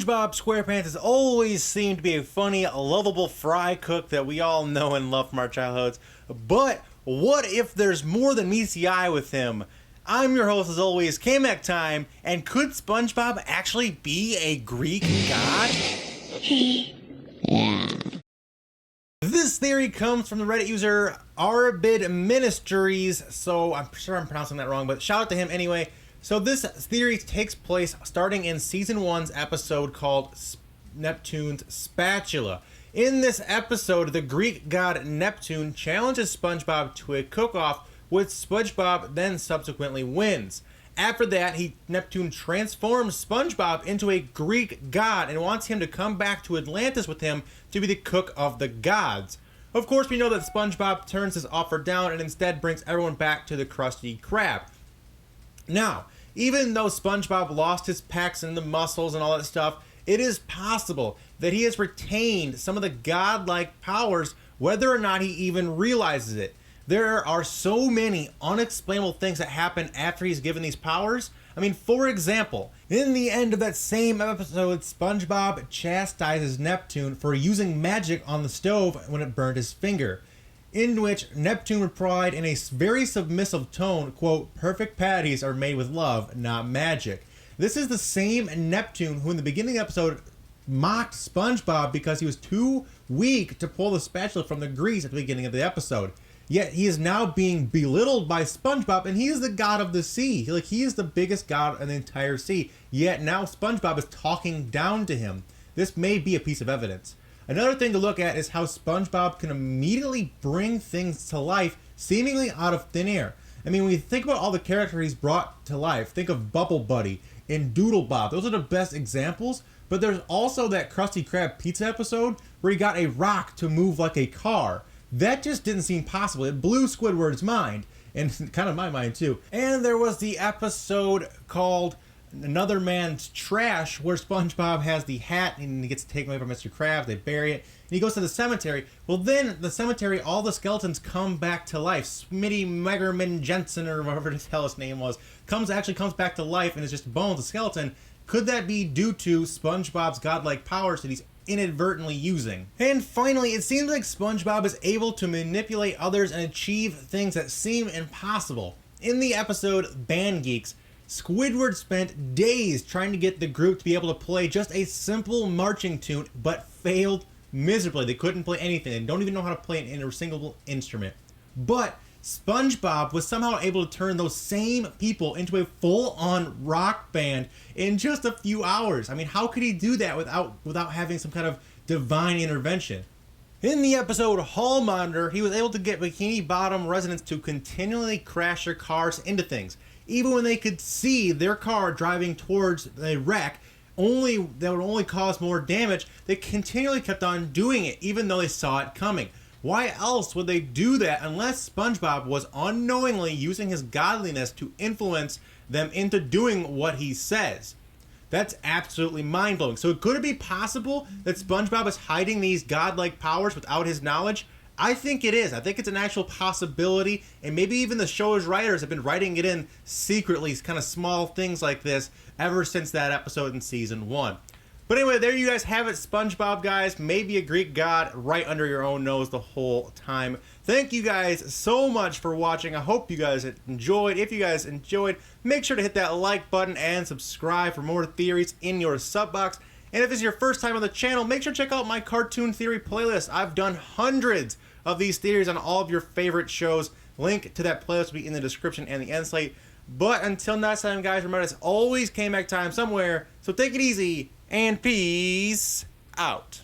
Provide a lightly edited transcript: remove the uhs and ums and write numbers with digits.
SpongeBob SquarePants has always seemed to be a funny, lovable fry cook that we all know and love from our childhoods. But what if there's more than meets the eye with him? I'm your host as always, K-Mac Time, and could SpongeBob actually be a Greek god? Yeah. This theory comes from the Reddit user Arbid Ministries, so I'm sure I'm pronouncing that wrong, but shout out to him anyway. So this theory takes place starting in Season 1's episode called Neptune's Spatula. In this episode, the Greek god Neptune challenges SpongeBob to a cook-off, which SpongeBob then subsequently wins. After that, Neptune transforms SpongeBob into a Greek god and wants him to come back to Atlantis with him to be the cook of the gods. Of course, we know that SpongeBob turns his offer down and instead brings everyone back to the Krusty Krab. Now, even though SpongeBob lost his pecs and the muscles and all that stuff, it is possible that he has retained some of the godlike powers, whether or not he even realizes it. There are so many unexplainable things that happen after he's given these powers. I mean, for example, in the end of that same episode, SpongeBob chastises Neptune for using magic on the stove when it burned his finger, in which Neptune replied in a very submissive tone, quote, "Perfect patties are made with love, not magic." This is the same Neptune who in the beginning of the episode mocked SpongeBob because he was too weak to pull the spatula from the grease at the beginning of the episode. Yet he is now being belittled by SpongeBob, and he is the god of the sea. Like, he is the biggest god in the entire sea. Yet now SpongeBob is talking down to him. This may be a piece of evidence. Another thing to look at is how SpongeBob can immediately bring things to life, seemingly out of thin air. I mean, when you think about all the characters he's brought to life, think of Bubble Buddy and Doodle Bob. Those are the best examples. But there's also that Krusty Krab pizza episode where he got a rock to move like a car. That just didn't seem possible. It blew Squidward's mind, and kind of my mind too. And there was the episode called Another Man's Trash, where SpongeBob has the hat and he gets taken away from Mr. Krabs. They bury it, and he goes to the cemetery. Well, then the cemetery, all the skeletons come back to life. Smitty Megerman Jensen, or whatever the hell his name was, comes back to life, and it's just bones, a skeleton. Could that be due to SpongeBob's godlike powers that he's inadvertently using? And finally, it seems like SpongeBob is able to manipulate others and achieve things that seem impossible. In the episode Band Geeks, Squidward spent days trying to get the group to be able to play just a simple marching tune, but failed miserably. They couldn't play anything. They don't even know how to play a single instrument. But SpongeBob was somehow able to turn those same people into a full-on rock band in just a few hours. I mean, how could he do that without having some kind of divine intervention? In the episode Hall Monitor, he was able to get Bikini Bottom residents to continually crash their cars into things. Even when they could see their car driving towards a wreck, that would only cause more damage, they continually kept on doing it, even though they saw it coming. Why else would they do that unless SpongeBob was unknowingly using his godliness to influence them into doing what he says? That's absolutely mind-blowing. So could it be possible that SpongeBob is hiding these godlike powers without his knowledge? I think it is. I think it's an actual possibility, and maybe even the show's writers have been writing it in secretly, kind of small things like this, ever since that episode in Season 1. But anyway, there you guys have it. SpongeBob, guys, maybe a Greek god right under your own nose the whole time. Thank you guys so much for watching. I hope you guys enjoyed. If you guys enjoyed, make sure to hit that like button and subscribe for more theories in your sub box. And if this is your first time on the channel, make sure to check out my cartoon theory playlist. I've done hundreds of these theories on all of your favorite shows. Link to that playlist will be in the description and the end slate. But until next time, guys, remember it's always K-Mac time somewhere. So take it easy and peace out.